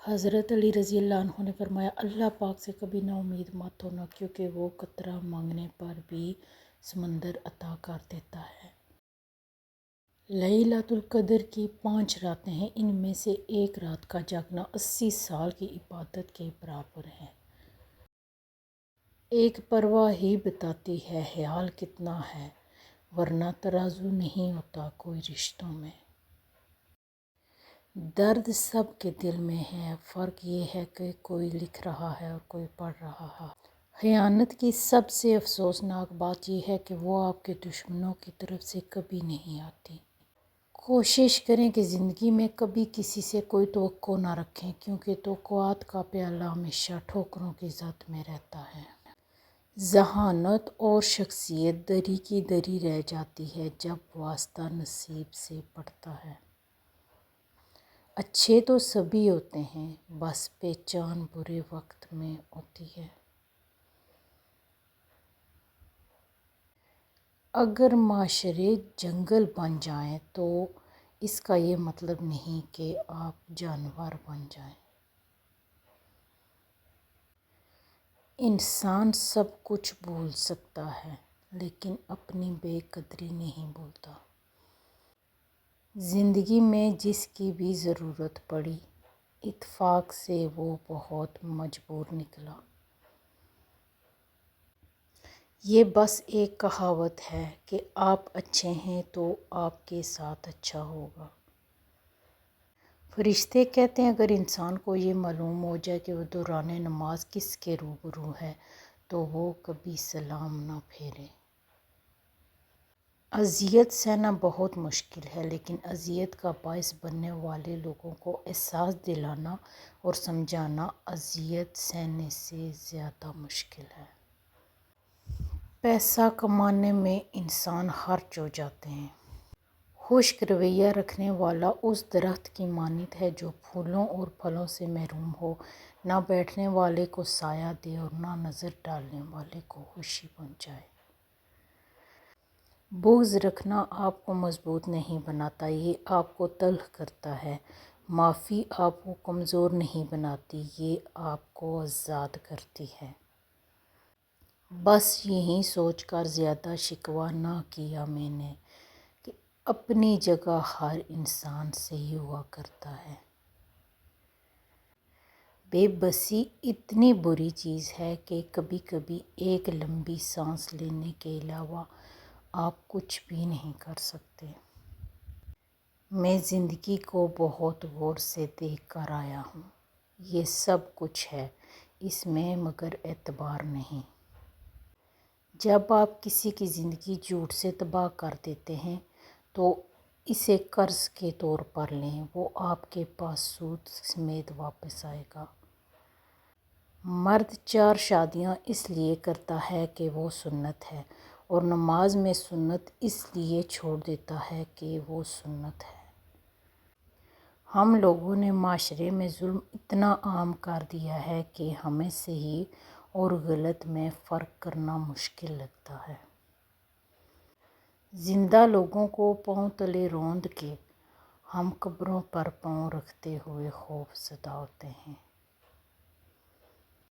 حضرت علی رضی اللہ عنہ نے فرمایا، اللہ پاک سے کبھی نا امید مت ہونا، کیونکہ وہ قطرہ مانگنے پر بھی سمندر عطا کر دیتا ہے۔ لیلۃ القدر کی 5 راتیں ہیں، ان میں سے ایک رات کا جاگنا 80 سال کی عبادت کے برابر ہے۔ ایک پرواہ ہی بتاتی ہے حال کتنا ہے، ورنہ ترازو نہیں ہوتا کوئی رشتوں میں۔ درد سب کے دل میں ہے، فرق یہ ہے کہ کوئی لکھ رہا ہے اور کوئی پڑھ رہا ہے۔ خیانت کی سب سے افسوسناک بات یہ ہے کہ وہ آپ کے دشمنوں کی طرف سے کبھی نہیں آتی۔ کوشش کریں کہ زندگی میں کبھی کسی سے کوئی توقع نہ رکھیں، کیونکہ توقعات کا پیالہ ہمیشہ ٹھوکروں کی زد میں رہتا ہے۔ ذہانت اور شخصیت دری کی دری رہ جاتی ہے جب واسطہ نصیب سے پڑتا ہے۔ اچھے تو سبھی ہوتے ہیں، بس پہچان برے وقت میں ہوتی ہے۔ اگر معاشرے جنگل بن جائیں تو اس کا یہ مطلب نہیں کہ آپ جانور بن جائیں۔ انسان سب کچھ بھول سکتا ہے، لیکن اپنی بے قدری نہیں بھولتا۔ زندگی میں جس کی بھی ضرورت پڑی، اتفاق سے وہ بہت مجبور نکلا۔ یہ بس ایک کہاوت ہے کہ آپ اچھے ہیں تو آپ کے ساتھ اچھا ہوگا۔ فرشتے کہتے ہیں اگر انسان کو یہ معلوم ہو جائے کہ وہ دوران نماز کس کے روبرو ہے تو وہ کبھی سلام نہ پھیرے۔ اذیت سہنا بہت مشکل ہے، لیکن اذیت کا باعث بننے والے لوگوں کو احساس دلانا اور سمجھانا اذیت سہنے سے زیادہ مشکل ہے۔ پیسہ کمانے میں انسان خرچ ہو جاتے ہیں۔ خشک رویہ رکھنے والا اس درخت کی مانند ہے جو پھولوں اور پھلوں سے محروم ہو، نہ بیٹھنے والے کو سایہ دے اور نہ نظر ڈالنے والے کو خوشی پہنچائے۔ بغض رکھنا آپ کو مضبوط نہیں بناتا، یہ آپ کو تلخ کرتا ہے۔ معافی آپ کو کمزور نہیں بناتی، یہ آپ کو آزاد کرتی ہے۔ بس یہی سوچ کر زیادہ شکوہ نہ کیا میں نے کہ اپنی جگہ ہر انسان صحیح ہوا کرتا ہے۔ بے بسی اتنی بری چیز ہے کہ کبھی کبھی ایک لمبی سانس لینے کے علاوہ آپ کچھ بھی نہیں کر سکتے۔ میں زندگی کو بہت غور سے دیکھ کر آیا ہوں۔ یہ سب کچھ ہے اس میں مگر اعتبار نہیں۔ جب آپ کسی کی زندگی جھوٹ سے تباہ کر دیتے ہیں تو اسے قرض کے طور پر لیں، وہ آپ کے پاس سود سمیت واپس آئے گا۔ مرد 4 شادیاں اس لیے کرتا ہے کہ وہ سنت ہے، اور نماز میں سنت اس لیے چھوڑ دیتا ہے کہ وہ سنت ہے۔ ہم لوگوں نے معاشرے میں ظلم اتنا عام کر دیا ہے کہ ہمیں صحیح اور غلط میں فرق کرنا مشکل لگتا ہے۔ زندہ لوگوں کو پاؤں تلے روند کے ہم قبروں پر پاؤں رکھتے ہوئے خوف زدہ ہوتے ہیں۔